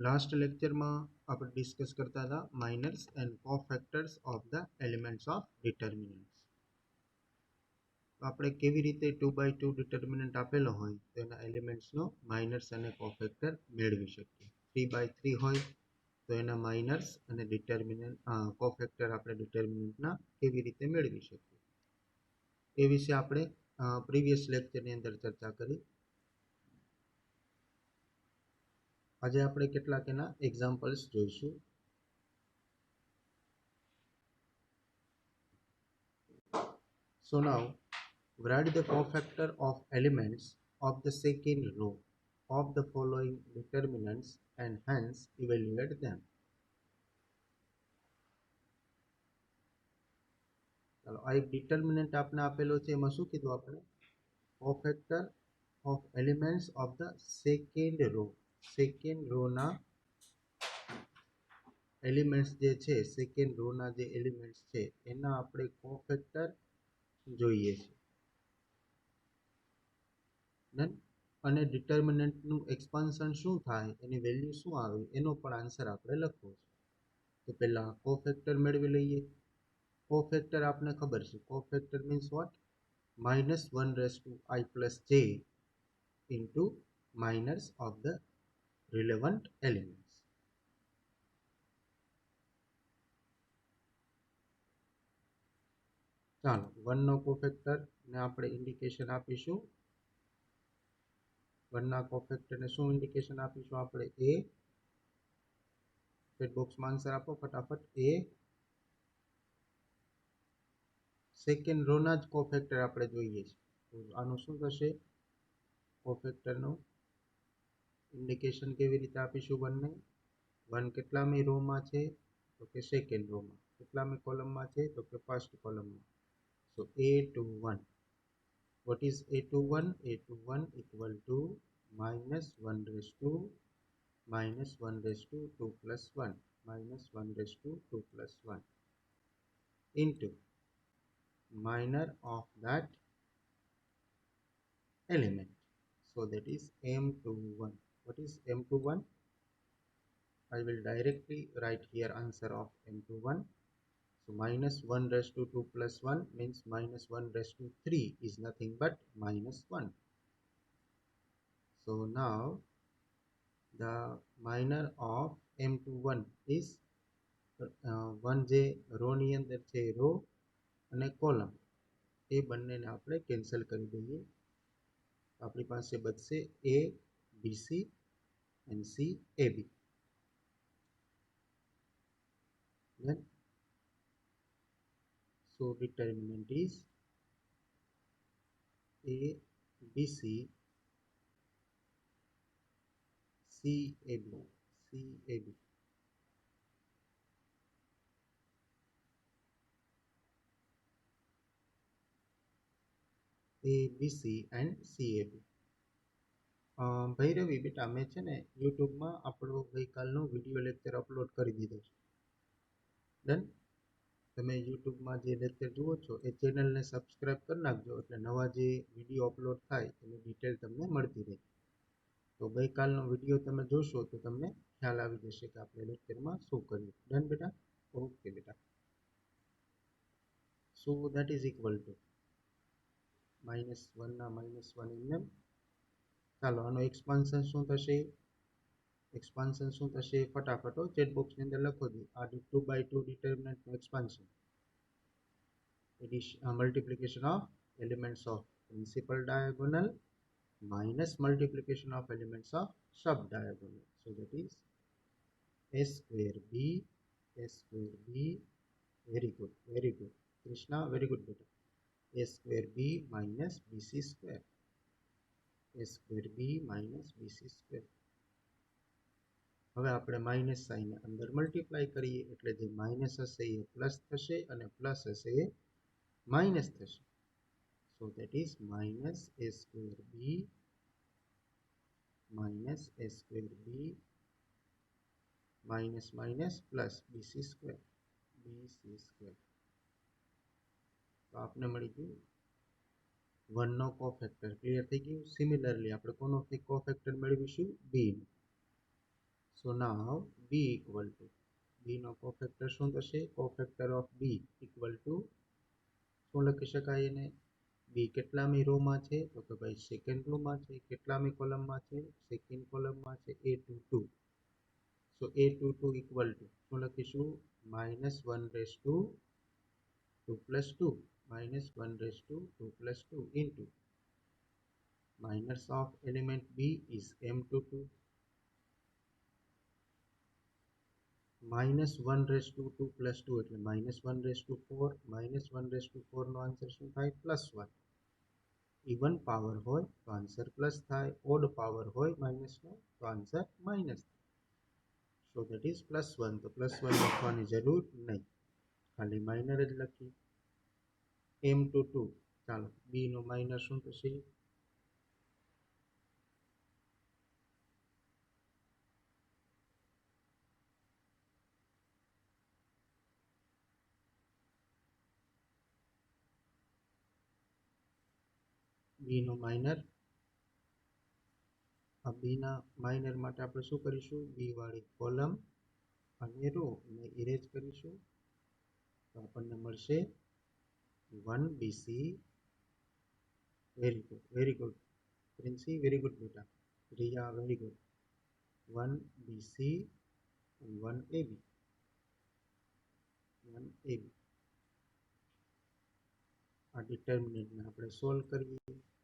Last લેક્ચરમાં આપણે discuss કરતા હતા minors and cofactors of the elements of determinants. આપણે કેવી રીતે 2x2 ડિટર્મિનન્ટ આપેલો હોય તો એના એલિમેન્ટ્સનો માઇનર્સ અને કોફેક્ટર મેળવી શકીએ. 3x3 હોય તો એના માઇનર્સ અને કોફેક્ટર આપણે ડિટર્મિનન્ટના કેવી રીતે મેળવી શકીએ એ વિશે આપણે પ્રીવિયસ લેક્ચરની અંદર ચર્ચા કરી. આજે આપણે કેટલાક એના એક્ઝામ્પલ્સ જોઈશું. So now write the cofactor of elements of the second row of the following determinants and hence evaluate them. ચાલો આ એક ડિટર્મિનન્ટ આપણે આપેલો છે, એમાં શું કીધું આપણે? Cofactor of elements of the second row. Second રોના એલિમેન્ટ્સ જે છે, સેકન્ડ રોના જે એલિમેન્ટ્સ છે એના આપણે કોફેક્ટર જોઈએ છે. અને ડિટર્મિનન્ટનું એક્સપાન્શન શું થાય, એની વેલ્યુ શું આવે, એનો પણ આન્સર આપણે લખવો છે. તો પહેલા કોફેક્ટર મેળવી લઈએ. કોફેક્ટર આપણે ખબર છે, cofactor means what? -1/i+j into minors of the relevant elements. ચાલો 1 નો કોફેક્ટર ને આપણે ઇન્ડિકેશન આપીશું. 1 ના કોફેક્ટરને શું ઇન્ડિકેશન આપીશું આપણે? a. ચેટ બોક્સમાં આન્સર આપો ફટાફટ. a. સેકન્ડ રોના જ કોફેક્ટર આપણે જોઈએ છે, તો આનું શું થશે? કોફેક્ટરનું ઇન્ડિકેશન કેવી રીતે આપીશું? 1 ને 1 કેટલામી રોમાં છે? તો કે સેકન્ડ રોમાં. કેટલામી કોલમમાં છે? તો કે ફર્સ્ટ કોલમમાં. So a21. What is a21? a21 equal to -1/2 plus 1 -1/2 plus 1 into minor of that element. So that is m21. What is m21? I will directly write here answer of m21. So -1/2 plus 1 means -1/3 is nothing but -1. So now the minor of m21 is 1 જે રોની અંદર છે row અને column એ બંનેને આપણે cancel કરી દઈએ. આપણી પાસે બચશે a bc and c ab. Then so determinant is a bc c ab. a bc and c ab. Bhairavi બેટા, મેં છે ને યુટ્યુબમાં આપણો ગઈકાલનો વિડીયો લેક્ચર અપલોડ કરી દીધો છે. ડન. તમે યુટ્યુબમાં જે લેક્ચર જુઓ છો એ ચેનલને સબસ્ક્રાઈબ કરી નાખજો, એટલે નવા જે વિડીયો અપલોડ થાય એની ડિટેલ તમને મળતી રહે. તો ગઈકાલનો વિડીયો તમે જોશો તો તમને ખ્યાલ આવી જશે કે આપણે લેક્ચરમાં શું કર્યું. ડન બેટા? ઓકે બેટા. સો દેટ ઇઝ ઇક્વલ ટુ -1 ના -1 એમ. ચાલો આનો એક્સપાન્શન શું થશે? એક્સપાન્શન શું થશે ફટાફટ ચેટ બોક્સની અંદર લખો દો. આ 2x2 ડિટર્મિનન્ટનું expansion. Multiplication of elements of principal diagonal minus multiplication of elements of sub-diagonal. So that is a square b, very good, Krishna, very good beta. A square b minus bc square. A square b minus bc square. હવે આપણે minus sign અંદર multiply કરીએ એટલે જે minus હશે એ plus થશે અને plus હશે એ માઇનસ થશે. So that is minus a square b minus a square b minus minus plus bc square. તો આપણે મળી ગયું 1 નો કોફેક્ટર. ક્લિયર થઈ ગયું? સિમિલરલી આપણે કોનો કોફેક્ટર મેળવીશું? b. So now b equal to b નો કોફેક્ટર શું થશે? Cofactor of b equal to શું લખી શકાય એને? b કેટલામી રોમાં છે? તો કે ભાઈ સેકન્ડ રોમાં છે. કેટલામી કોલમમાં છે? સેકન્ડ કોલમમાં છે. a22. So a22 equal to શું લખીશું? -1 raise to 2 plus 2 -1 raise to 2 plus 2 into minus of element b is m22 -1 raised to 2 plus 2 એટલે -1 raised to 4 -1 raised to 4 no answer શું થાય? +1. ઇવન પાવર હોય તો આન્સર પ્લસ થાય, odd power હોય minus નો તો આન્સર માઇનસ થાય. સો that is +1. તો +1 લખવાની જરૂર નહીં, ખાલી માઇનર જ લખી. m22 ચાલો b નો માઇનર શું થશે? b નો માઇનર, આ b ના માઇનર માટે આપણે શું કરીશું? b વાળી કોલમ અને રો ને ઇરેઝ કરીશું તો આપણને મળશે 1bc. Very good Princy, very good બેટા. Riya, very good. 1bc and 1ab. આ ડિટર્મિનન્ટને આપણે સોલ્વ કરીએ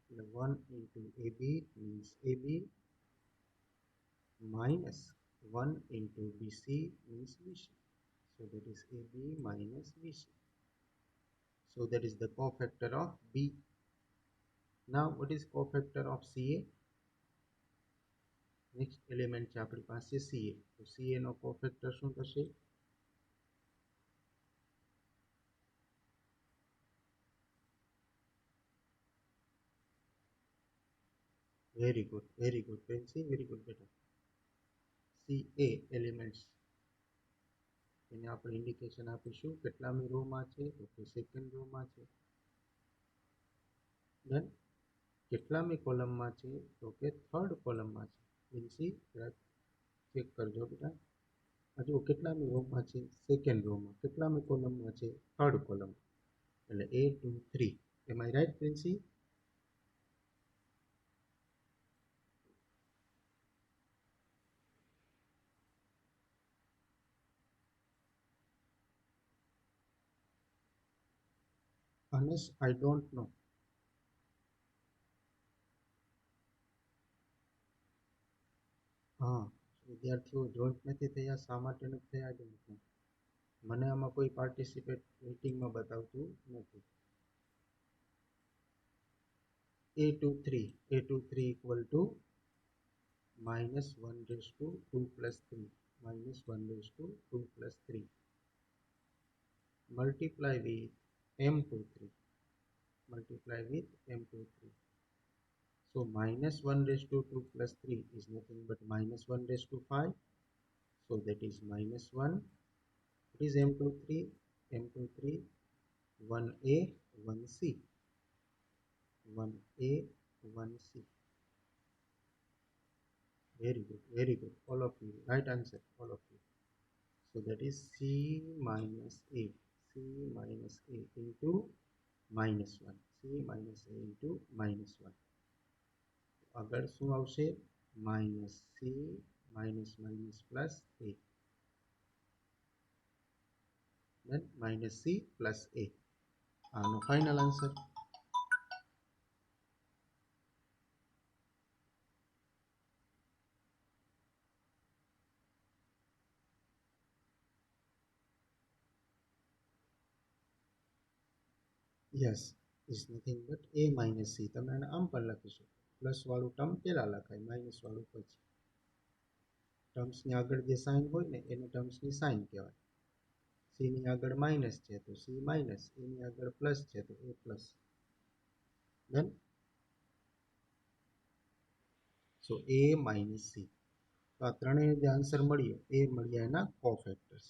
એટલે 1 into ab means ab minus 1 into bc means bc. So that is ab minus bc. So that is the cofactor of b. Now what is cofactor of ca? Next element છે આપણી પાસે ca. તો ca નો cofactor શું થશે? Very good Princy, very good બેટા. ca elements એને આપણે indication આપીશું કેટલામી રોમાં છે? તો કે સેકન્ડ રોમાં છે. ધેન કેટલામી કોલમમાં છે? તો કે થર્ડ કોલમમાં છે. પ્રિન્સી ચેક કરજો બેટા. હજુ કેટલામી રોમાં છે? સેકન્ડ રોમાં. કેટલામી કોલમમાં છે? Third column. એટલે a23. Am I right Princy? Anas, I don't know. હા, વિદ્યાર્થીઓ જોઈન્ટ નથી થયા, શા માટે નથી થયા? I don't know. મને આમાં કોઈ પાર્ટિસિપેટ મીટિંગમાં બતાવતું નથી. a23 equal to -1 raised to 2 plus 3 -1 raised to 2 plus 3 multiply with m23. So -1 raised to 2 plus 3 is nothing but -1 raised to 5. So that is -1. What is m23? m23 1a 1c. 1a 1c. Very good, all of you. Right answer, all of you. So that is c minus a into -1. c minus a into -1. આગળ શું આવશે? -c minus plus a. Then -c plus a. આનો final answer. Yes, is nothing but a minus c. તમે આને આમ પણ લખી શકો. પ્લસ વાળું ટર્મ પહેલા લખાય, માઇનસ વાળું પછી. ટર્મ્સની આગળ જે સાઇન હોય ને એને ટર્મ્સની સાઇન કહેવાય. c ની આગળ માઇનસ છે તો c માઇનસ, a ની આગળ પ્લસ છે તો a plus. Done. So a minus c. તો આ ત્રણેય જે આન્સર મળ્યો એ મળ્યા એના કોફેક્ટર્સ.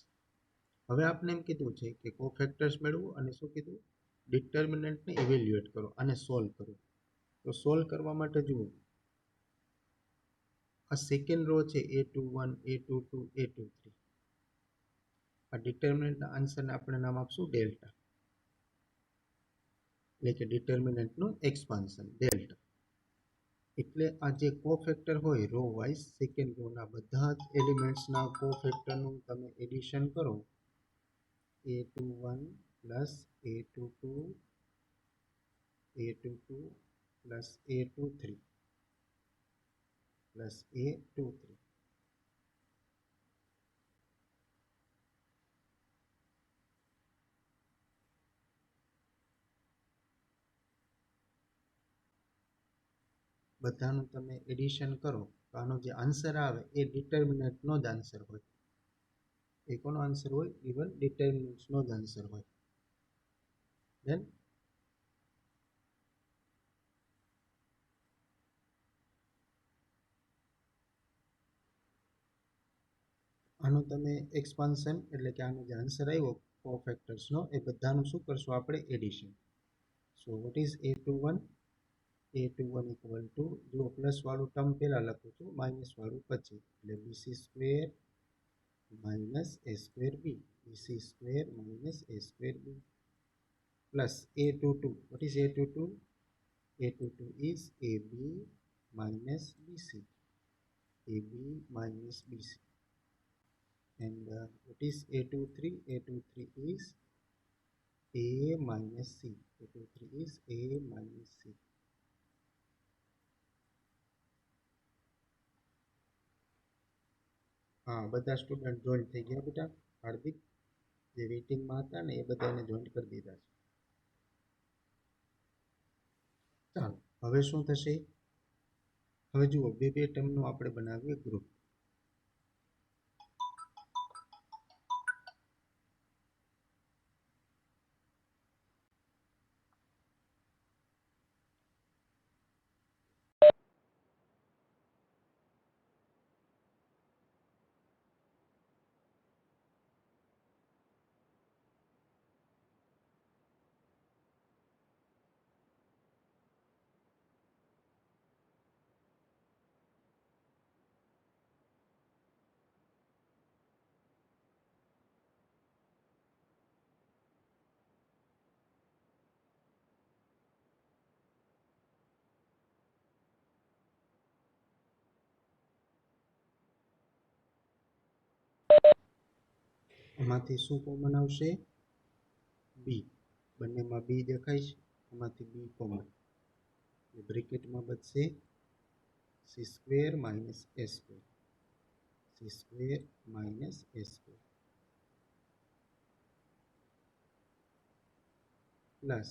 હવે આપણે એમ કીધું છે કે કોફેક્ટર્સ મેળવો અને શું કીધું? ડિટર્મિનન્ટને ઇવેલ્યુએટ કરો અને સોલ્વ કરો. તો સોલ્વ કરવા માટે જુઓ, આ સેકન્ડ રો છે A21, A22, A23. આ ડિટર્મિનન્ટના આન્સરને આપણે નામ આપશું ડેલ્ટા, એટલે કે ડિટર્મિનન્ટનું એક્સપાન્શન ડેલ્ટા. એટલે આ જે કોફેક્ટર હોય રો વાઇઝ સેકન્ડ રોના બધા જ એલિમેન્ટ્સના કોફેક્ટરનું તમે એડિશન કરો, A21 plus A22, A22 plus A23 plus A23. બધાનું તમે એડિશન કરો તો આનો જે આન્સર આવે એ ડિટર્મિનન્ટનો જ આન્સર હોય. એ કોનો આન્સર હોય? ઇવન ડિટર્મિનન્ટ્સનો જ આન્સર હોય. ધેન આનું તમે એક્સપાન્શન એટલે કે આનો જે આન્સર આવ્યો કોફેક્ટર્સનો એ બધાનું શું કરશું આપણે? Addition. So what is A21? A21 equal to, જો પ્લસ વાળું ટર્મ પહેલા લખું છું, માઇનસ વાળું પછી, એટલે BC square minus A square B, BC square minus A square B, plus A22. What is A22? A22 is AB minus BC, AB minus BC. And what is A23? A23 is A minus C. A23 is A minus C. હા, બધા student join થઈ ગયા બેટા. હાર્દિક જે વેઇટિંગમાં હતા ને એ બધાને join કરી દીધા છે. ચાલો હવે શું થશે? હવે જુઓ, બે બે ટર્મનું આપણે બનાવીએ ગ્રુપ. એમાંથી શું કોમન આવશે? બી. બંનેમાં બી દેખાય છે, એમાંથી બી કોમન. બ્રેકેટમાં બચશે C square minus A square, C square minus A square, plus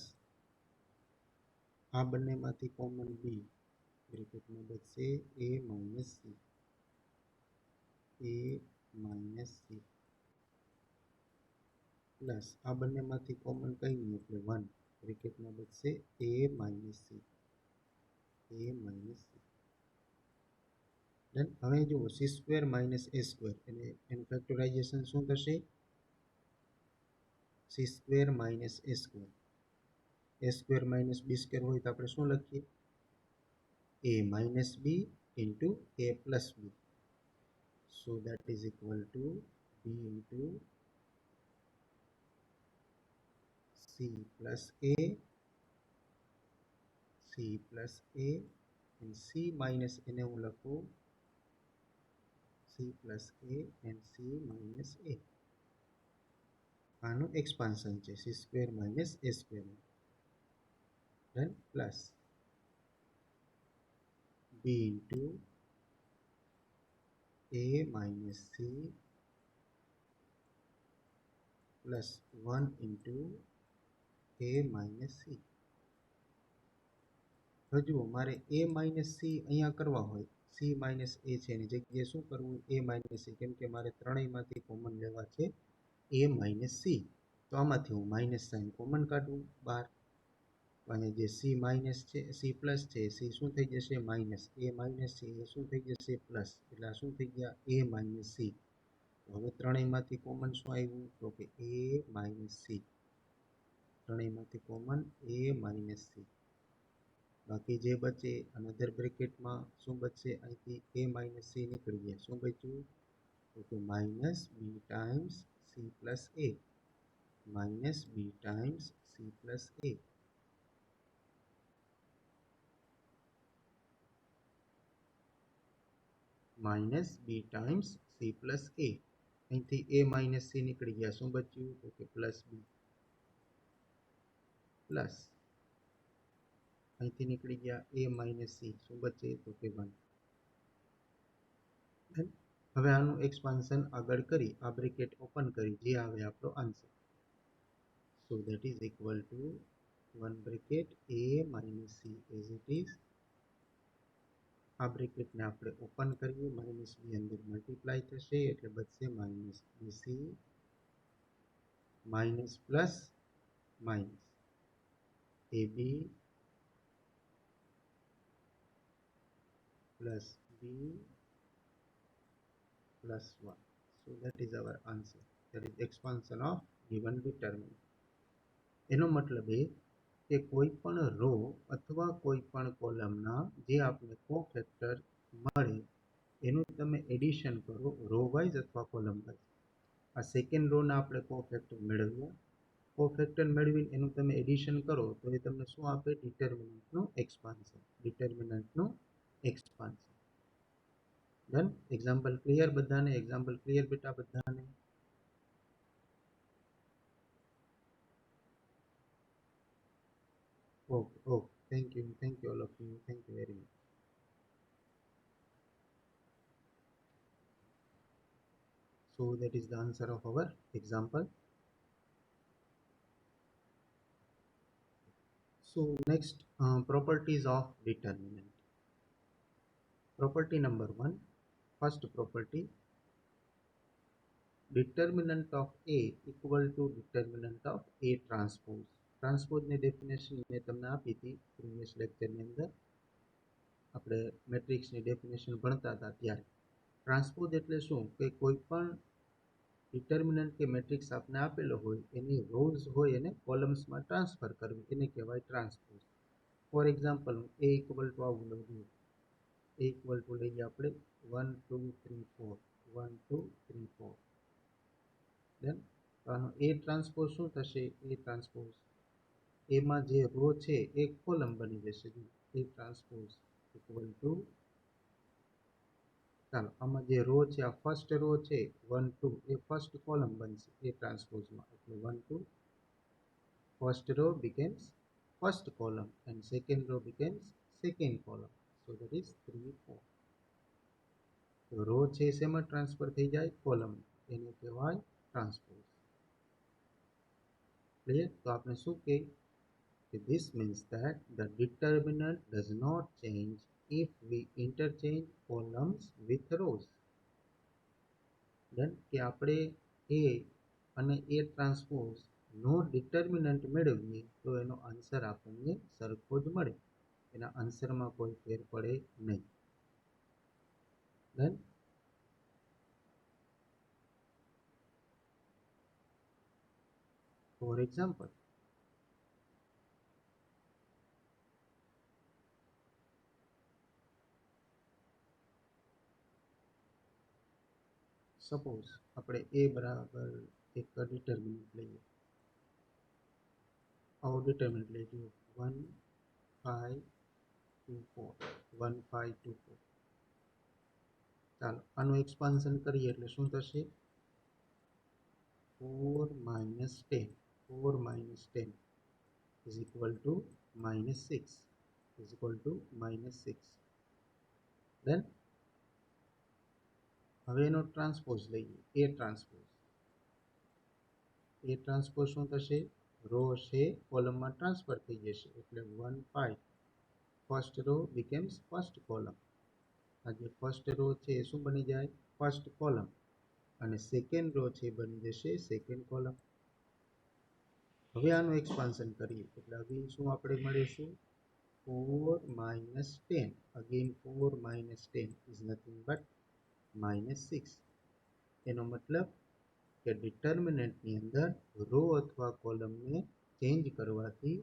આ બંનેમાંથી કોમન બી, બ્રેકેટમાં બચશે એ માઇનસ સી, એ માઇનસ સી, પ્લસ આ બંનેમાંથી કોમન કંઈ નહીં એટલે 1, બ્રેકેટમાં બચશે એ માઇનસ સી, એ માઇનસ સી. ડન. હવે જુઓ, C square minus A square એટલે એનું ફેક્ટરાઇઝેશન શું થશે? C square minus A square. A square minus B square હોય તો આપણે શું લખીએ? A minus B into A plus B. So that is equal to B into C plus A, C plus A, and C minus એને હું લખું C plus A and C minus A. આનું expansion છે C square minus A square. Done. Plus B into A minus C plus 1 into A minus C. હવે જુઓ, મારે એ minus C અહીંયા કરવા હોય, સી માઇનસ એ છે એની જગ્યાએ શું કરવું? એ માઇનસ સી, કેમ કે મારે ત્રણેયમાંથી કોમન લેવા છે એ માઇનસ સી. તો આમાંથી હું માઇનસ સાઇન કોમન કાઢવું બહાર, અને જે સી માઇનસ છે, સી પ્લસ છે, સી શું થઈ જશે? માઇનસ. એ માઇનસ છે એ શું થઈ જશે? પ્લસ. એટલે આ શું થઈ ગયા? એ માઇનસ સી. તો હવે ત્રણેયમાંથી કોમન શું આવ્યું? તો કે એ માઇનસ સી. ત્રણેયમાંથી કોમન એ માઇનસ સી. બાકી જે બચે અનધર બ્રેકેટમાં શું બચશે, અહીંથી a માઇનસ c નીકળી ગયા, શું બચ્યું તો કે માઇનસ બી ટાઈમ્સ સી પ્લસ એ, માઇનસ બી ટાઈમ્સ સી પ્લસ એ, માઇનસ બી ટાઈમ્સ સી પ્લસ એ. અહીંથી a માઇનસ સી નીકળી ગયા, શું બચ્યું તો કે પ્લસ બી, પ્લસ અહીંથી નીકળી ગયા a માઇનસ સી, શું બચે તો કે 1. હવે આનું એક્સપાન્શન આગળ કરી આ બ્રેકેટ ઓપન કરી જે આવે આપણો answer. So that is equal two 1 bracket a minus C as it is. આ બ્રેકેટને આપણે ઓપન કરીએ, માઇનસ બી અંદર મલ્ટીપ્લાય થશે એટલે બચશે minus BC minus plus minus ab plus b plus 1. So that is our answer. That is expansion of given determinant. એનો મતલબ એ કે કોઈ પણ રો અથવા કોઈ પણ કોલમના જે આપણે કોફેક્ટર મળે એનું તમે એડિશન કરો રો વાઇઝ અથવા કોલમ વાઇઝ. આ સેકન્ડ રોના આપણે કોફેક્ટર મેળવ્યા, કોફેક્ટર મેળવીને એનું તમે એડિશન કરો તો એ તમને શું આપે, ડિટર્મિનન્ટનું એક્સપાન્શન, ડિટર્મિનન્ટનું એક્સપાન્શન. ડન. એક્ઝામ્પલ ક્લિયર બધાને, એક્ઝામ્પલ ક્લિયર બેટા બધાને. Okay okay, thank you all of you, thank you very much. So that is the answer of our example. So next, properties of determinant. Property number 1, first property, determinant of A equal to determinant of A transpose. Transpose ની definition મેં તમને આપી હતી previous લેક્ચરની અંદર, આપણે મેટ્રિક્સની definition ભણતા હતા ત્યારે. ટ્રાન્સપોઝ એટલે શું કે કોઈ પણ ડિટર્મિનન્ટ કે મેટ્રિક્સ આપને આપેલો હોય એની રોઝ હોય એને કોલમ્સમાં ટ્રાન્સફર કરવી, એને કહેવાય transpose. For example A equal to આવું લઈએ, એ ઇક્વલ ટુ લઈએ આપણે 1 2 3 4, 1 2 3 4. દેન આનો એ ટ્રાન્સપોઝ શું થશે, એ ટ્રાન્સપોઝ એમાં જે રો છે એ કોલમ બની જશે, એ ટ્રાન્સપોઝ ઇક્વલ ટુ, ચાલો આમાં જે રો છે આ ફર્સ્ટ રો છે 1 2 એ ફર્સ્ટ કોલમ બનશે એ ટ્રાન્સપોઝમાં, એટલે 1 2 first row becomes first column and second row becomes second column. So that is 3 4. તો રો છે શેમાં ટ્રાન્સફર થઈ જાય, કોલમ, એને કહેવાય ટ્રાન્સપોઝ. ક્લિયર. તો આપણે શું કહે કે this means that the determinant does not change if we interchange columns with rows. Then કે આપણે એ અને એ ટ્રાન્સપોઝ નો ડિટર્મિનન્ટ મેળવીએ તો એનો આન્સર આપણને સરખો જ મળે, એના આન્સરમાં કોઈ ફેર પડે નહીં. Then for example, સપોઝ આપણે એ બરાબર એક ડિટર્મિનન્ટ લઈએ, આવો ડિટર્મિનન્ટ લઈ જુઓ 1 5 2 4, 1 5 2 4. ચાલો આનું એક્સપાન્શન કરીએ એટલે શું થશે, 4 minus 10, 4 minus 10 is equal to minus 6, is equal to minus 6. Then હવે એનો ટ્રાન્સપોઝ લઈએ, એ ટ્રાન્સપોઝ, એ ટ્રાન્સપોઝ શું થશે, રો છે કોલમમાં ટ્રાન્સફર થઈ જશે એટલે 1 5 ફર્સ્ટ રો બીકેમ્સ ફર્સ્ટ કોલમ. આ જે ફર્સ્ટ રો છે એ શું બની જાય, ફર્સ્ટ કોલમ, અને સેકન્ડ રો છે બની જશે સેકન્ડ કોલમ. હવે આનું એક્સપાન્શન કરીએ એટલે અગેન શું આપણે મળીશું, 4 minus 10, again 4 minus 10 is nothing but minus 6. એનો મતલબ કે ડિટર્મિનન્ટની અંદર રો અથવા કોલમને ચેન્જ કરવાથી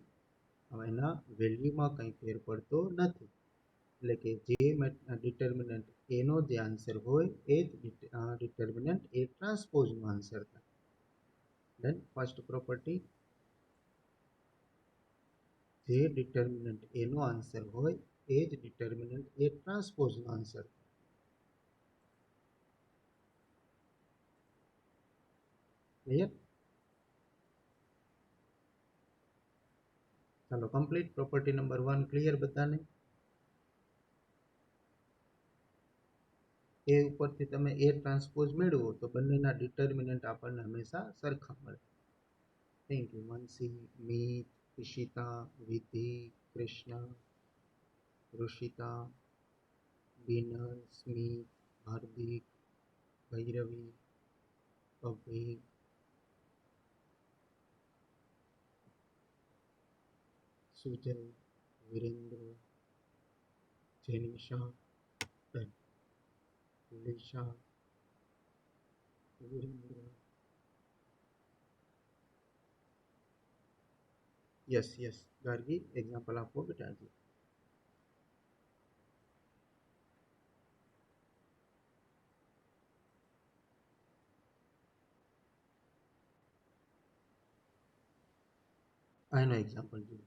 એના વેલ્યુમાં કંઈ ફેર પડતો નથી. એટલે કે જે ડિટર્મિનન્ટ એનો જે આન્સર હોય એ જ ડિટર્મિનન્ટ એ ટ્રાન્સપોઝનો આન્સર થાય. ધેન ફર્સ્ટ પ્રોપર્ટી, જે ડિટર્મિનન્ટ એનો આન્સર હોય એ જ ડિટર્મિનન્ટ એ ટ્રાન્સપોઝનો આન્સર થાય. ક્લિયર? ચાલો કમ્પ્લીટ. પ્રોપર્ટી નંબર 1 ક્લિયર બધાને? એ ઉપરથી તમે એ ટ્રાન્સપોઝ મેળવો તો બંનેના ડિટર્મિનન્ટ આપણને હંમેશા સરખા મળે. Thank you. Mansi, Meet, Ishita, Vidhi, Krishna, Rishita, Binal, Smit, Hardik, Bhairavi, Abhi, Sujay, Virendra, Jenisha, Lisha, Virendra. Yes yes Gargi, example આપો બેટાજી. આનો એક્ઝામ્પલ જોઈએ.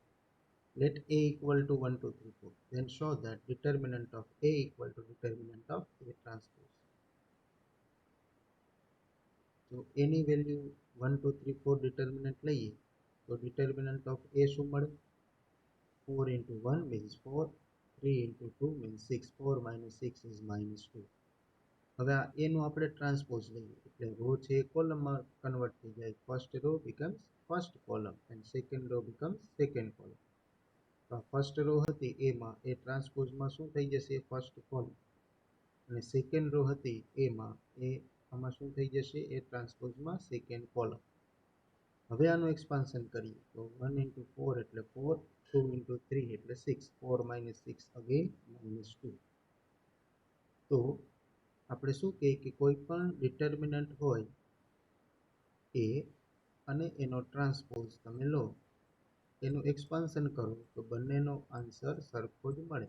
Let A equal to 1, 2, 3, 4. Then show that determinant of A equal to determinant of A transpose. જો એની વેલ્યુ 1, 2, 3, 4 ડિટર્મિનન્ટ લઈએ તો ડિટર્મિનન્ટ ઓફ એ શું મળે? 4 into 1 means 4, 3 into 2 means 6, 4 minus 6 is minus 2. હવે આ એનું આપણે ટ્રાન્સપોઝ લઈએ એટલે રો છે એ કોલમમાં કન્વર્ટ થઈ જાય. First row becomes first column and second row becomes second column. તો ફર્સ્ટ રો હતી એમાં એ ટ્રાન્સપોઝમાં શું થઈ જશે? First column. અને સેકન્ડ રો હતી એમાં એ આમાં શું થઈ જશે? એ ટ્રાન્સપોઝમાં સેકન્ડ કોલમ. હવે આનું એક્સપાન્શન કરીએ તો 1 into 4 એટલે 4, 2 into 3 એટલે 6, 4 minus 6 again minus 2. તો આપણે શું કહીએ કે કોઈ પણ ડિટર્મિનન્ટ હોય એ અને એનો ટ્રાન્સપોઝ તમે લો, એનું એક્સપાન્શન કરો તો બંનેનો આન્સર સરખો જ મળે.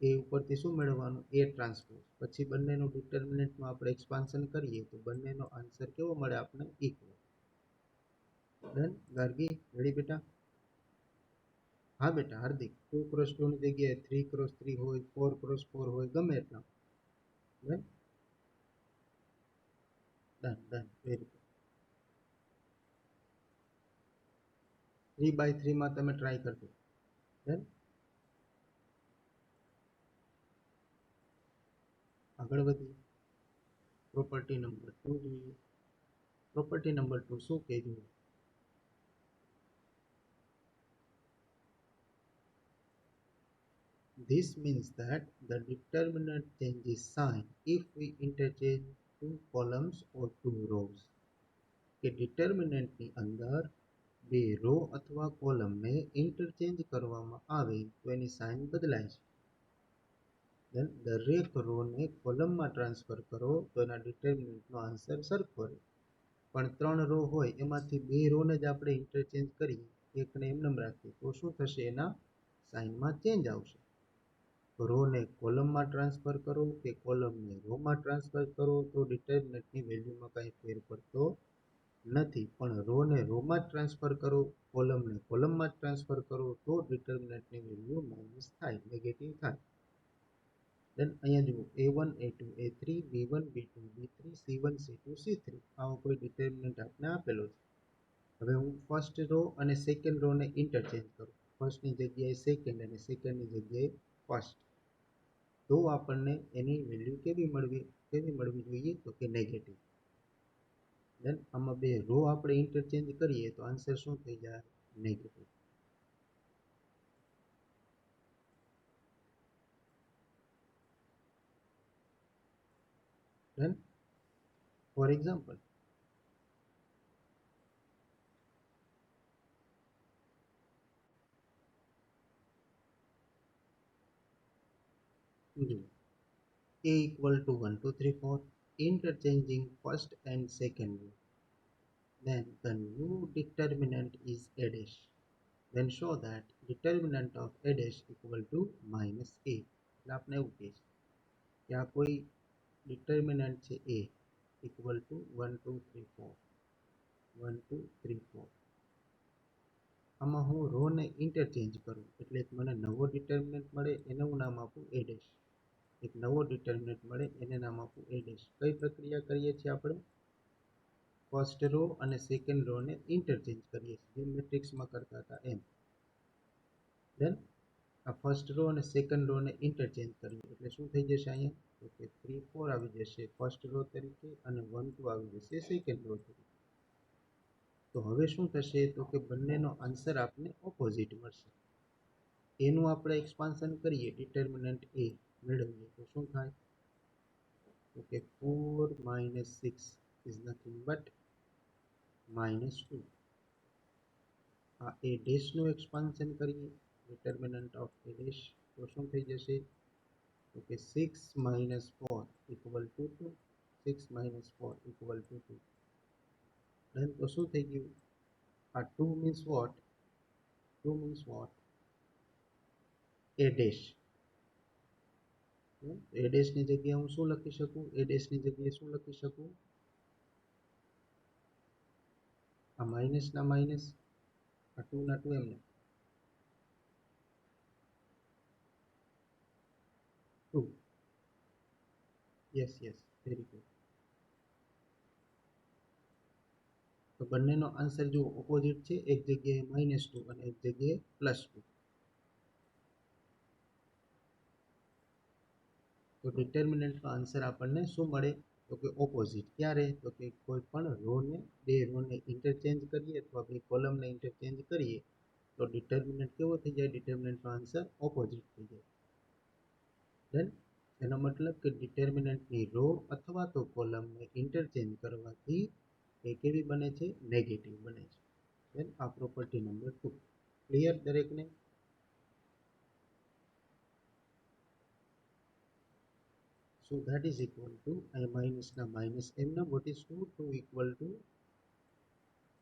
એ ઉપરથી શું મેળવવાનું? એ ટ્રાન્સપોઝ. પછી બંનેનું ડિટર્મિનન્ટમાં આપણે એક્સપાન્શન કરીએ તો બંનેનો આન્સર કેવો મળે આપણે? ઇક્વલ. ડન ગાર્ગી? રેડી બેટા? હા બેટા હાર્દિક, 2 ક્રોસ 2 ની જગ્યાએ 3 ક્રોસ 3 હોય, 4 ક્રોસ 4 હોય, ગમે એટલા. Done done done. Very good. 3 by 3 માં તમે ટ્રાય કરજો. ડન. આગળ વધીએ. પ્રોપર્ટી નંબર 2 જોઈએ. પ્રોપર્ટી નંબર 2 શું કહે છે? This means that the determinant changes sign if we interchange two columns or two rows. કે ડિટર્મિનન્ટની અંદર બે રો અથવા કોલમને ઇન્ટરચેન્જ કરવામાં આવે તો એની સાઇન બદલાય છે. દેન દરેક રોને કોલમમાં ટ્રાન્સફર કરો તો એના ડિટર્મિનન્ટનો આન્સર સરખો રહે. પણ 3 રો હોય એમાંથી 2 રોને જ આપણે ઇન્ટરચેન્જ કરીએ, એકને એમને રાખીએ તો શું થશે? એના સાઇનમાં ચેન્જ આવશે. રોને કોલમમાં ટ્રાન્સફર કરો કે કોલમને રોમાં ટ્રાન્સફર કરો તો ડિટર્મિનન્ટની વેલ્યુમાં કાંઈ ફેર પડતો નથી. પણ રોને રોમાં જ ટ્રાન્સફર કરો, કોલમને કોલમમાં જ ટ્રાન્સફર કરો તો ડિટર્મિનન્ટની વેલ્યુ માઇનસ થાય, નેગેટિવ થાય. દેન અહીંયા જુઓ a1 a2 a3 b1 b2 b3 c1 c2 c3 આવો કોઈ ડિટર્મિનન્ટ આપણે આપેલો છે. હવે હું ફર્સ્ટ રો અને સેકન્ડ રોને ઇન્ટરચેન્જ કરું, ફર્સ્ટની જગ્યાએ સેકન્ડ અને સેકન્ડની જગ્યાએ ફર્સ્ટ, તો આપણને એની વેલ્યુ કેવી મળવી જોઈએ? તો કે નેગેટિવ. દેન આમાં બે રો આપણે ઇન્ટરચેન્જ કરીએ તો આન્સર શું થઈ જાય? Negative. Done. For example, a equal to 1 2 3 4, interchanging first and second row. Then the new determinant is a dash. then show that determinant of a dash equal to minus a. એટલે આપણે એવું કહે છે કે આ કોઈ ડિટર્મિનન્ટ છે a equal to 1 2 3 4 1 2 3 4. આમાં હું રો ને ઇન્ટરચેન્જ કરું એટલે મને નવો ડિટર્મિનન્ટ મળે એને હું નામ આપું a dash. એક નવો ડિટર્મિનન્ટ મળે એને નામ આપું a dash. કઈ પ્રક્રિયા કરીએ છીએ આપણે? ફર્સ્ટ રો અને સેકન્ડ રો ને ઇન્ટરચેન્જ કરીએ છીએ જે મેટ્રિક્સમાં કરતા હતા એમ. દેન આ ફર્સ્ટ રો અને સેકન્ડ રો ને ઇન્ટરચેન્જ કરીએ એટલે શું થઈ જશે અહીંયા? તો કે 3 4 આવી જશે ફર્સ્ટ રો તરીકે અને 1 2 આવી જશે સેકન્ડ રો તરીકે. તો હવે શું થશે? તો કે બંનેનો આન્સર આપને ઓપોઝિટ મળશે. એનું આપણે એક્સપાન્શન કરીએ ડિટર્મિનન્ટ a મેળવીએ તો શું થાય? તો કે 4 minus 6 is nothing but minus 2. આ a dash નું એક્સપાન્શન કરીએ ડિટર્મિનન્ટ ઓફ a dash તો શું થઈ જશે? તો કે 6 minus 4 equal to 2. 6 minus 4 equal to 2. then તો શું થઈ ગયું? આ 2 means what? 2 means what? a dash. a dash ની જગ્યાએ હું શું લખી શકું? a dash ની જગ્યાએ શું લખી શકું? આ માઇનસ ના માઇનસ, આ 2 ના 2 એમને 2. Yes yes, very good. તો બંનેનો આન્સર જો ઓપોઝિટ છે, એક જગ્યાએ -2 અને એક જગ્યાએ +2. તો ડિટર્મિનન્ટનો આન્સર આપણને શું મળે? તો કે ઓપોઝિટ. ક્યારે? તો કે કોઈ પણ રોને બે રોને ઇન્ટરચેન્જ કરીએ અથવા બે કોલમને ઇન્ટરચેન્જ કરીએ તો ડિટર્મિનન્ટ કેવો થઈ જાય? ડિટર્મિનન્ટનો આન્સર ઓપોઝિટ થઈ જાય. ધેન એનો મતલબ કે ડિટર્મિનન્ટની રો અથવા તો કોલમને ઇન્ટરચેન્જ કરવાથી એ કેવી બને છે? નેગેટિવ બને છે. ધેન આ પ્રોપર્ટી નંબર 2. ક્લિયર દરેકને? So that is equal to a minus na minus m na what is 2? 2 equal to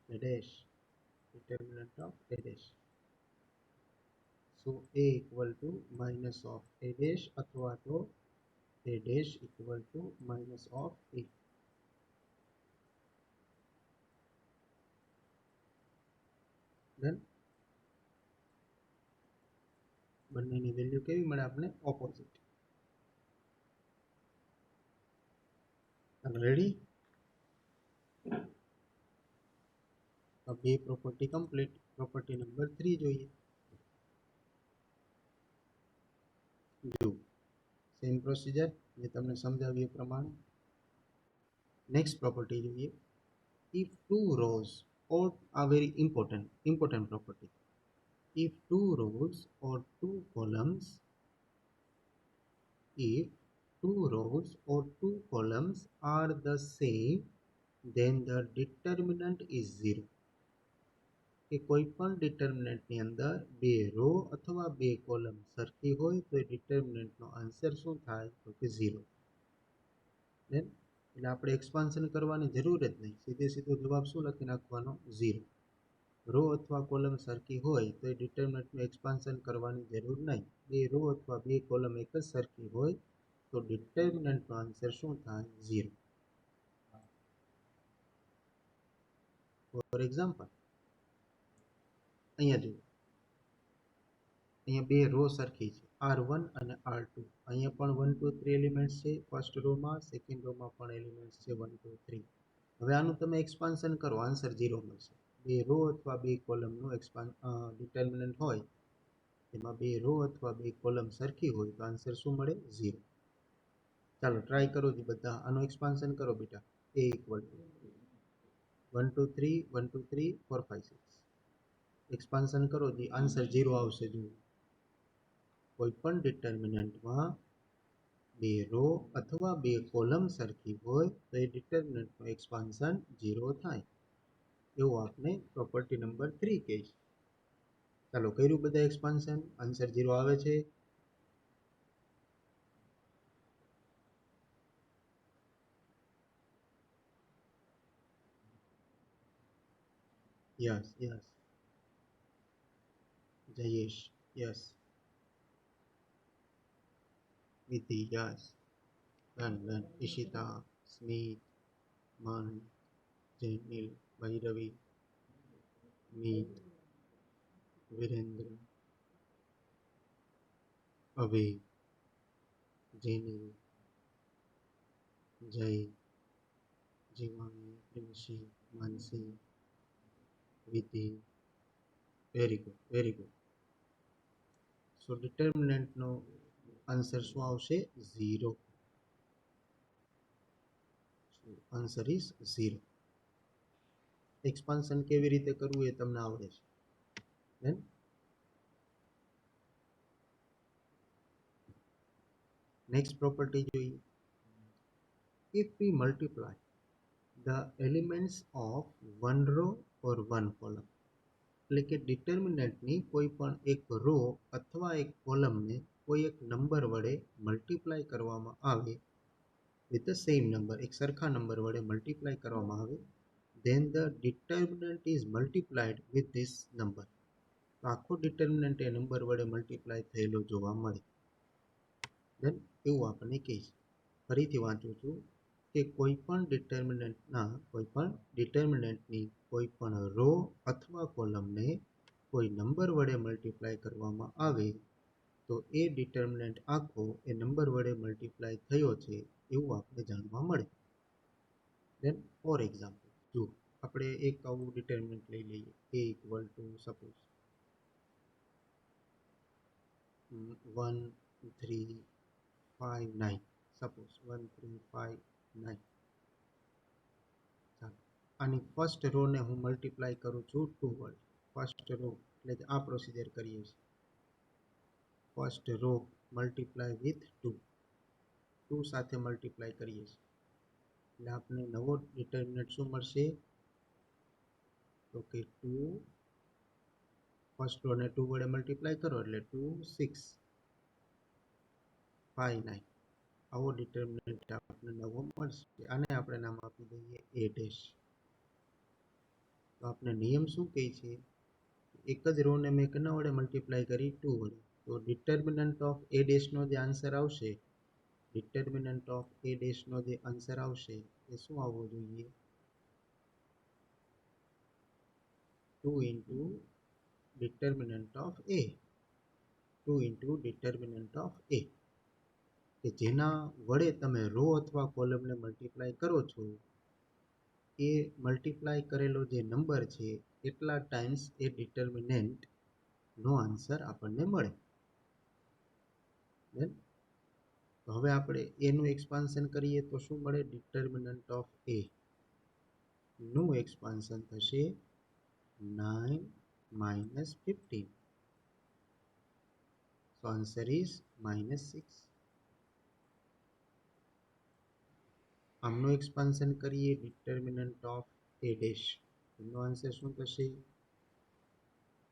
a dash, determinant of a dash. So a equal to minus of a dash athwa to a dash equal to minus of a. Then બંનેની value કેવી મળે આપણે? Opposite. Ready? બે property complete. Property number 3 જોઈએ. જો same procedure જે તમને સમજાવ્યું એ પ્રમાણે. નેક્સ્ટ પ્રોપર્ટી જોઈએ. if two rows or are very important property, if two rows or two columns are the same then the determinant is 0. કે કોઈ પણ ડિટર્મિનન્ટની અંદર બે રો અથવા બે કોલમ સરખી હોય તો એ ડિટર્મિનન્ટનો આન્સર શું થાય? તો કે 0. દેન એટલે આપણે એક્સપાન્શન કરવાની જરૂર જ નહીં, સીધો જવાબ શું લખી નાખવાનો? 0. રો અથવા કોલમ સરખી હોય તો એ ડિટર્મિનન્ટનું એક્સપાન્શન કરવાની જરૂર નહીં. બે રો અથવા બે કોલમ એક જ સરખી હોય તો ડિટર્મિનન્ટનો આન્સર શું થાય? 0. ફોર એક્ઝામ્પલ અહીંયા જુઓ, અહીંયા બે રો સરખી છે R1 અને R2. અહીંયા પણ 1 2 3 એલિમેન્ટ્સ છે ફર્સ્ટ રોમાં, સેકન્ડ રોમાં પણ એલિમેન્ટ્સ છે 1 2 3. હવે આનું તમે એક્સપાન્શન કરો, આન્સર 0 મળશે. બે રો અથવા બે કોલમનું ડિટર્મિનન્ટ હોય એમાં બે રો અથવા બે કોલમ સરખી હોય તો આન્સર શું મળે? 0. ચાલો ટ્રાય કરો જી બધા. આનું એક્સપાન્શન કરો બેટા. a equal to 1 2 3 1 2 3 4 5 6. એક્સપાન્શન કરો જી, આન્સર 0 આવશે. જુઓ, કોઈ પણ ડિટર્મિનન્ટમાં બે રો અથવા બે કોલમ સરખી હોય તો એ ડિટર્મિનન્ટનું એક્સપાન્શન 0 થાય. એવું આપણે પ્રોપર્ટી નંબર 3 કહે છે. ચાલો કર્યું બધા એક્સપાન્શન, આન્સર 0 આવે છે. Yes yes. Jayesh, yes. Vidhi, yes. Then Ishita, Smith, Man, Jainil, Bhairavi, Meet, Virendra, Abhay, Jainil, Jai, Jivani, Prinshi, Mansi, Vidhi. Very good, very good. So determinantનો આન્સર શું આવશે? 0. So answer is 0. એક્સપાન્શન કેવી રીતે કરવું એ તમને આવડે છે. Then next property જોઈએ. If we multiply the elements of one row or one column, એટલે કે ડિટર્મિનન્ટની કોઈ પણ એક રો અથવા એક કોલમને કોઈ એક નંબર વડે મલ્ટીપ્લાય કરવામાં આવે, with the same number, એક સરખા નંબર વડે મલ્ટીપ્લાય કરવામાં આવે, then the determinant is multiplied with this number. તો આખો ડિટર્મિનન્ટ એ નંબર વડે મલ્ટીપ્લાય થયેલો જોવા મળે. દેન એવું આપણને કહે છે. ફરીથી વાંચું છું કે કોઈ પણ ડિટર્મિનન્ટની કોઈ પણ રો અથવા કોલમને કોઈ નંબર વડે મલ્ટીપ્લાય કરવામાં આવે તો એ ડિટર્મિનન્ટ આખો એ નંબર વડે મલ્ટીપ્લાય થયો છે એવું આપણે જાણવા મળે. દેન ફોર એક્ઝામ્પલ, જો આપણે એક આવું ડિટર્મિનન્ટ લઈ લઈએ, a equal to suppose 1 3 5 9, suppose 1 3 5 9. ચાલો, આની ફર્સ્ટ રોને હું મલ્ટીપ્લાય કરું છું 2 વડે. ફર્સ્ટ રો એટલે આ પ્રોસિજર કરીએ છીએ. ફર્સ્ટ રો મલ્ટીપ્લાય વિથ 2 સાથે મલ્ટીપ્લાય કરીએ છીએ એટલે આપણે નવો ડિટર્મિનન્ટ શું મળશે? તો કે 2, ફર્સ્ટ રોને 2 વડે મલ્ટીપ્લાય કરો એટલે 2 6 5 9. આવો ડિટર્મિનન્ટ આપણને નવો મળશે. આને આપણે નામ આપી દઈએ a ડેશ. તો આપણે નિયમ શું કહે છે? એક જ રોને મેં કેના વડે મલ્ટીપ્લાય કરી? 2 વડે. તો ડિટર્મિનન્ટ ઓફ a ડેશનો જે આન્સર આવશે, ડિટર્મિનન્ટ ઓફ a ડેશનો જે આન્સર આવશે એ શું આવવો જોઈએ? 2 into determinant of a. 2 into determinant of a, કે જેના વડે તમે રો અથવા કોલમને મલ્ટીપ્લાય કરો છો એ મલ્ટીપ્લાય કરેલો જે નંબર છે એટલા ટાઈમ્સ એ ડિટર્મિનન્ટનો આન્સર આપણને મળે. તો હવે આપણે એનું એક્સપાન્શન કરીએ તો શું મળે? ડિટર્મિનન્ટ ઓફ એ નું એક્સપાન્શન થશે 9 minus 15. So answer is -6. આમનું એક્સપાન્શન કરીએ ડિટર્મિનન્ટ ઓફ a ડેશ, એનો આન્સર શું થશે?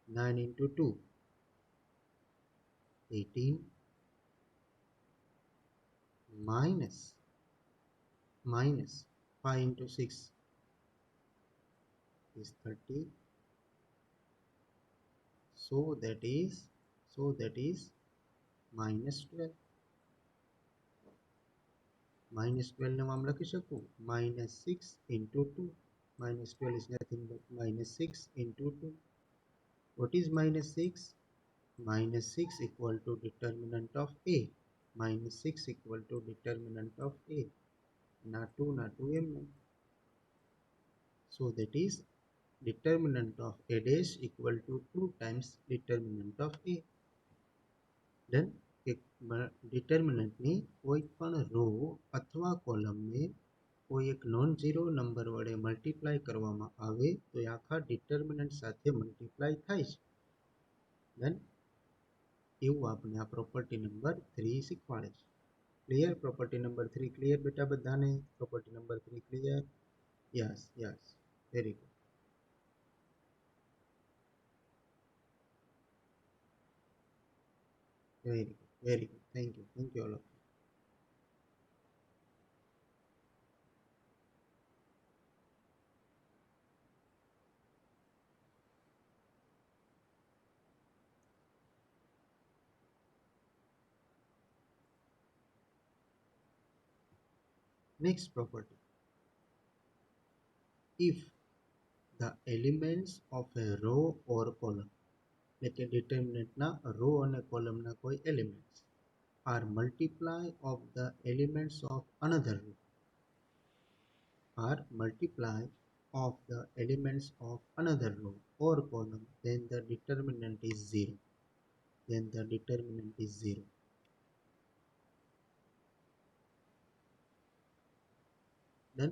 9 into 2 18 minus 5 into 6 is 30. So that is -12. -12 ને આમ લખી શકું -6 into 2. -12 is nothing but -6 into 2. What is -6? -6 equal to determinant of a. -6 equal to determinant of a. ના 2 એમ. So that is determinant of a dash equal to 2 times determinant of a. Then ડિટર્મિનન્ટની કોઈ પણ row અથવા કોલમને કોઈ એક non zero number વડે multiply કરવામાં આવે તો એ આખા ડિટર્મિનન્ટ સાથે મલ્ટીપ્લાય થાય છે. દેન એવું આપણે આ પ્રોપર્ટી નંબર 3 શીખવાડે છે. ક્લિયર? પ્રોપર્ટી નંબર 3 ક્લિયર બેટા બધાને? Property number 3 clear? Yes, very good. Very good. Thank you all of you. Next property, if the elements of a row or column, એટલે કે ડિટર્મિનન્ટના રો અને કોલમના કોઈ elements are multiply of the elements of another row, or column, then the determinant is 0. Then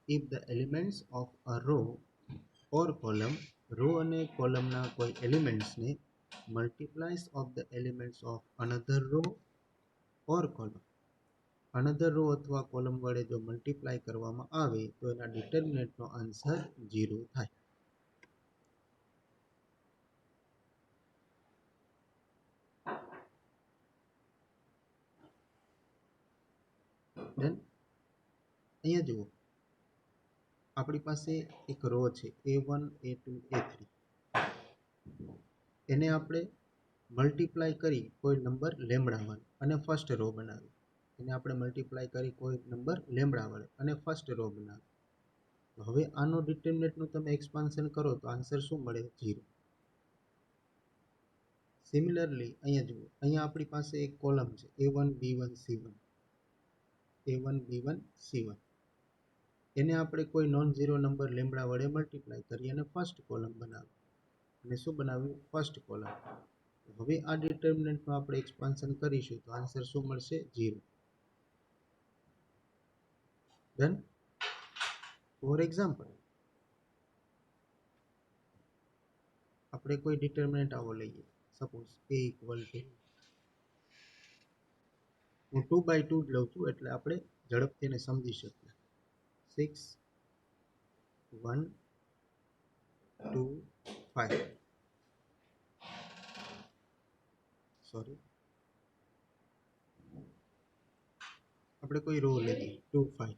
if the elements of a row or column, row અને કોલમના કોઈ એલિમેન્ટ્સને multiplies of the elements of another row or column, another row અથવા column વડે જો multiply કરવામાં આવે તો એના ડિટર્મિનન્ટનો answer 0 થાય. Then અહીંયા જુઓ, આપણી પાસે એક રો છે A1 A2 A3, એને આપણે મલ્ટીપ્લાય કરી કોઈ નંબર લેમ્બડા1 અને ફર્સ્ટ રો બનાવી, એને આપણે મલ્ટીપ્લાય કરી કોઈ નંબર લેમ્બડા વડે અને ફર્સ્ટ રો બનાવી. હવે આનો ડિટર્મિનન્ટનું તમે એક્સપાન્શન કરો તો આન્સર શું મળે? 0. સિમિલરલી અહીંયા જુઓ, અહીંયા આપણી પાસે એક કોલમ છે A1 B1 C1, એને આપણે કોઈ નોન ઝીરો નંબર લેમ્બડા વડે મલ્ટીપ્લાય કરી અને ફર્સ્ટ કોલમ બનાવી, અને શું બનાવ્યું? First column. હવે આ ડિટર્મિનન્ટનું આપણે એક્સપાન્શન કરીશું તો આન્સર શું મળશે? 0. Then for example, આપણે કોઈ ડિટર્મિનન્ટ આવો લઈએ, સપોઝ A equal to, હું 2/2 જ લઉં છું એટલે આપણે ઝડપથી એને સમજી શકીએ. 6 1 2 5, સોરી, આપણે કોઈ રો લઈએ 2 5.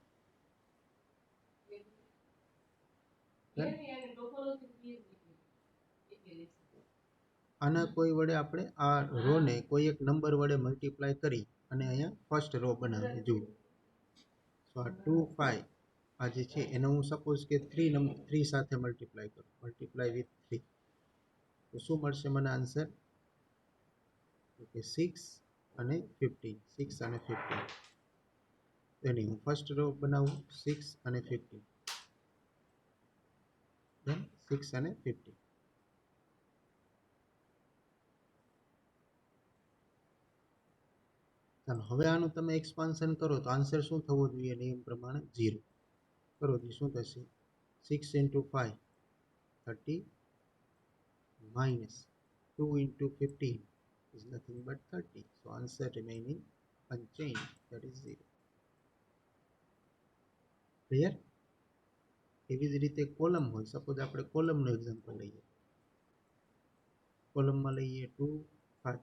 આના કોઈ વડે આપણે આ રોને કોઈ એક નંબર વડે મલ્ટીપ્લાય કરી અને અહીંયા ફર્સ્ટ રો બનાવીએ. જુઓ, સો આ 2 5 આ જે છે એને હું સપોઝ કે 3 સાથે મલ્ટીપ્લાય કરું, મલ્ટીપ્લાય વિથ 3, તો શું મળશે મને આન્સર? ઓકે, 6 અને 15, 6 અને 15. એની હું ફર્સ્ટ રો બનાવું 6 અને 15, then 6 અને 15. ચાલો હવે આનું તમે એક્સપાન્શન કરો તો આન્સર શું થવો જોઈએ? નિયમ પ્રમાણે 0 કરો તો શું થશે? 6 into 5 30 minus 2 into 15 is nothing but 30. So answer remaining unchanged, that is 0. Clear? એવી જ રીતે કોલમ હોય, સપોઝ આપણે કોલમનું એક્ઝામ્પલ લઈએ, કોલમમાં લઈએ 2 5,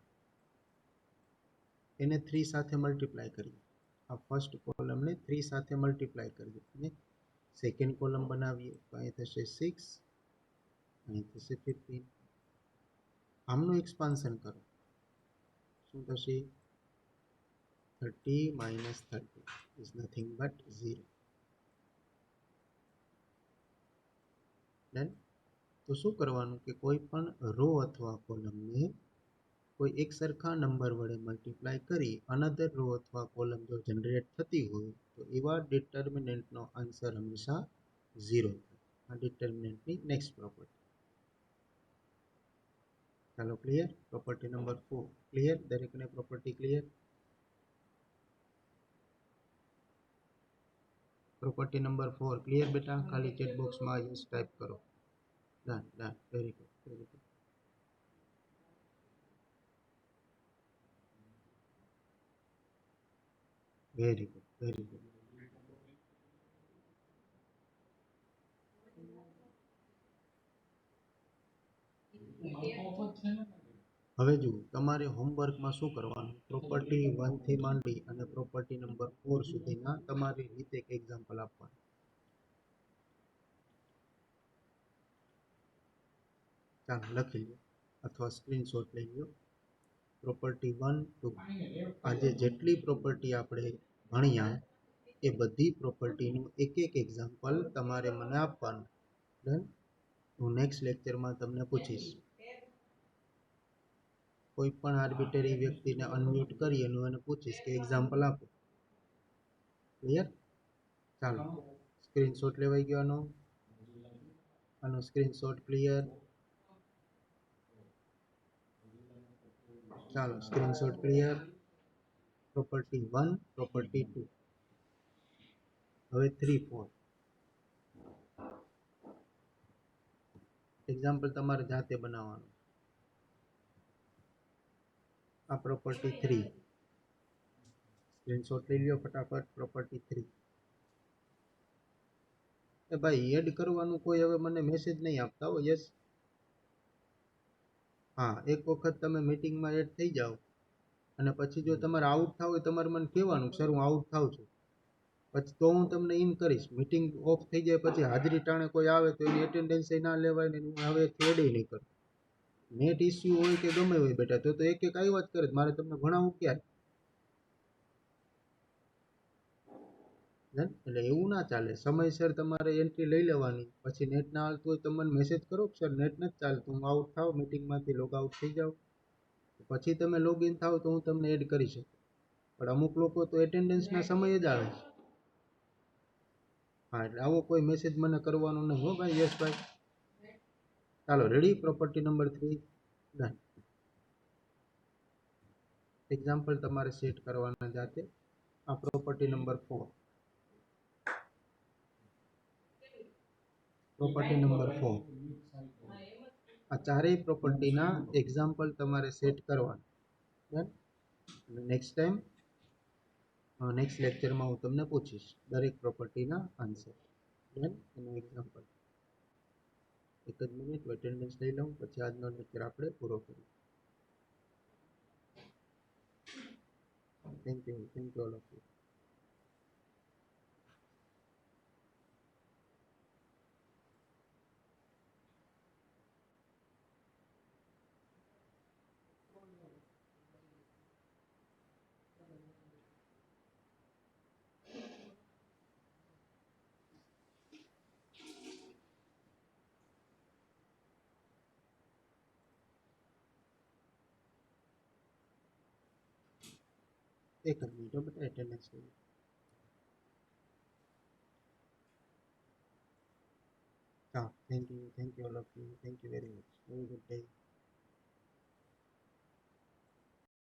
એને 3 સાથે મલ્ટીપ્લાય કરીએ, આ ફર્સ્ટ કોલમને 3 સાથે મલ્ટીપ્લાય કરીએ અને સેકન્ડ કોલમ બનાવીએ તો અહીં થશે 6, અહીં થશે 15. આમનું એક્સપાન્શન કરો, શું થશે? 30 minus 30 is nothing but 0. Then તો શું કરવાનું કે કોઈ પણ રો અથવા કોલમને કોઈ એક સરખા નંબર વડે મલ્ટીપ્લાય કરી અનધર રો અથવા કોલમ જો જનરેટ થતી હોય તો એવા ડિટર્મિનન્ટનો આન્સર હંમેશા 0 થાય. આ ડિટર્મિનન્ટની નેક્સ્ટ પ્રોપર્ટી. ચાલો ક્લિયર? Property number 4 clear? દરેકને property clear? Property number 4 clear બેટા? ખાલી ચેટ બોક્સમાં યસ ટાઈપ કરો. Done done, very good, very good. Very good, very good. હવે જુઓ, તમારે હોમવર્કમાં શું કરવાનું? પ્રોપર્ટી 1 થી માંડી અને પ્રોપર્ટી નંબર 4 સુધીના તમારી રીતે એક એક્ઝામ્પલ આપવાનું. ચાલો લખી લો અથવા સ્ક્રીનશોટ લઈ લો. પ્રોપર્ટી 1 2, આજે જેટલી પ્રોપર્ટી આપણે ભણ્યા એ બધી પ્રોપર્ટીનું એક એક એક્ઝામ્પલ તમારે મને આપવાનું. ડન. હું નેક્સ્ટ લેક્ચરમાં તમને પૂછીશ. કોઈ પણ આર્બિટરી વ્યક્તિને અનમ્યુટ કરી અને એને પૂછીશ કે એક્ઝામ્પલ આપો. ક્લિયર? ચાલો, સ્ક્રીનશોટ લેવાઈ ગયો આનો સ્ક્રીનશોટ ક્લિયર? ચાલો, સ્ક્રીનશોટ ક્લિયર. Property 1, property 2. હવે 3, 4 એક્ઝામ્પલ તમારે જાતે બનાવવાનું. આ પ્રોપર્ટી 3, સ્ક્રીનશોટ લઈ લ્યો ફટાફટ. પ્રોપર્ટી 3. એ ભાઈ એડ કરવાનું કોઈ હવે મને મેસેજ નહીં આપતા હો. યસ, હા, એક વખત તમે મીટિંગમાં એડ થઈ જાઓ અને પછી જો તમારે આઉટ થાવ હોય તમારે મને કહેવાનું સર હું આઉટ થાઉં છું, પછી તો હું તમને ઇન કરીશ. મીટિંગ ઓફ થઈ જાય પછી હાજરી ટાણે કોઈ આવે તો એની એટેન્ડન્સ ના લેવાય ને હું હવે એડ નહીં કરું. નેટ ઇસ્યુ હોય કે ગમે હોય બેટા, તો એક એક આવ્યા જ કરે. મારે તમને ભણાવવું ક્યારે? એટલે એવું ના ચાલે. સમયસર તમારે એન્ટ્રી લઈ લેવાની. પછી નેટ ના હાલતું હોય તો મને મેસેજ કરો કે સર નેટ નથી ચાલતું, હું આઉટ થાવ, મીટિંગમાંથી લોગ આઉટ થઈ જાઉં, પછી તમે લોગ ઇન થાવ તો હું તમને એડ કરી શકું. પણ અમુક લોકો તો એટેન્ડન્સના સમય જ આવે છે. હા, એટલે આવો કોઈ મેસેજ મને કરવાનો નહીં હો ભાઈ. યસ ભાઈ. ચાલો, ready? Property number 3 done. Example તમારે સેટ કરવાના જાતે. આ પ્રોપર્ટી નંબર 4. Property number 4. આ ચારેય પ્રોપર્ટીના એક્ઝામ્પલ તમારે સેટ કરવાના. ડન. નેક્સ્ટ ટાઈમ નેક્સ્ટ લેક્ચરમાં હું તમને પૂછીશ દરેક પ્રોપર્ટીના આન્સર. ડન. એનું એક્ઝામ્પલ. એક જ મિનિટ એટેન્ડન્સ લઈ લઉં પછી આજનો લેક્ચર આપણે પૂરો કરીએ. Thank you all of you. એક જ મિનિટ બેટા એટેન્ડન્સ લઈ. હા, thank you all of you. Thank you very much. Have a good day.